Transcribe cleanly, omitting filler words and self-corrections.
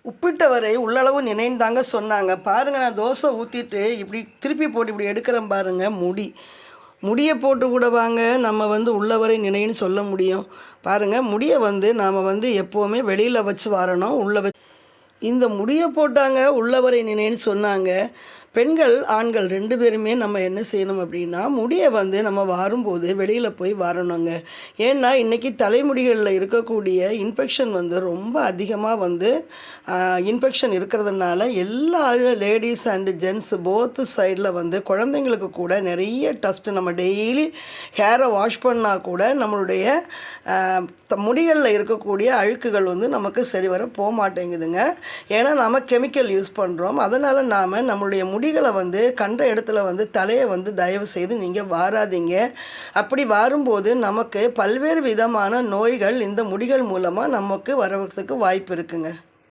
உப்பிட்டவரை உள்ளளவு நினைந்தாங்க சொன்னாங்க. பாருங்கள், நான் தோசை ஊற்றிட்டு இப்படி திருப்பி போட்டு இப்படி எடுக்கிறேன் பாருங்கள். முடியை போட்டு கூட வாங்க நம்ம உள்ளவரை நினைன்னு சொல்ல முடியும். பாருங்கள், முடியை நாம் எப்போவுமே வெளியில் வச்சு வரணும். இந்த முடியை போட்டாங்க உள்ளவரை நினைன்னு சொன்னாங்க. பெண்கள் ஆண்கள் 2 பேருமே நம்ம என்ன செய்யணும் அப்படின்னா, முடியை நம்ம வாரும்போது வெளியில் போய் வரணுங்க. ஏன்னா இன்றைக்கி தலைமுடிகளில் இருக்கக்கூடிய இன்ஃபெக்ஷன் ரொம்ப அதிகமாக இன்ஃபெக்ஷன் இருக்கிறதுனால எல்லா லேடிஸ் அண்டு ஜென்ட்ஸ் போத்து சைடில் குழந்தைங்களுக்கு கூட நிறைய டஸ்ட்டு. நம்ம டெய்லி ஹேரை வாஷ் பண்ணால் கூட நம்மளுடைய முடிகளில் இருக்கக்கூடிய அழுக்குகள் நமக்கு சரி வர போக மாட்டேங்குதுங்க. ஏன்னா நாம் கெமிக்கல் யூஸ் பண்ணுறோம். அதனால் நாம் நம்மளுடைய முடிகளை கண்ட இடத்துல தலையை தயவு செய்து நீங்கள் வாராதீங்க. அப்படி வாரும்போது நமக்கு பல்வேறு விதமான நோய்கள் இந்த முடிகள் மூலமாக நமக்கு வரதுக்கு வாய்ப்பு இருக்குங்க.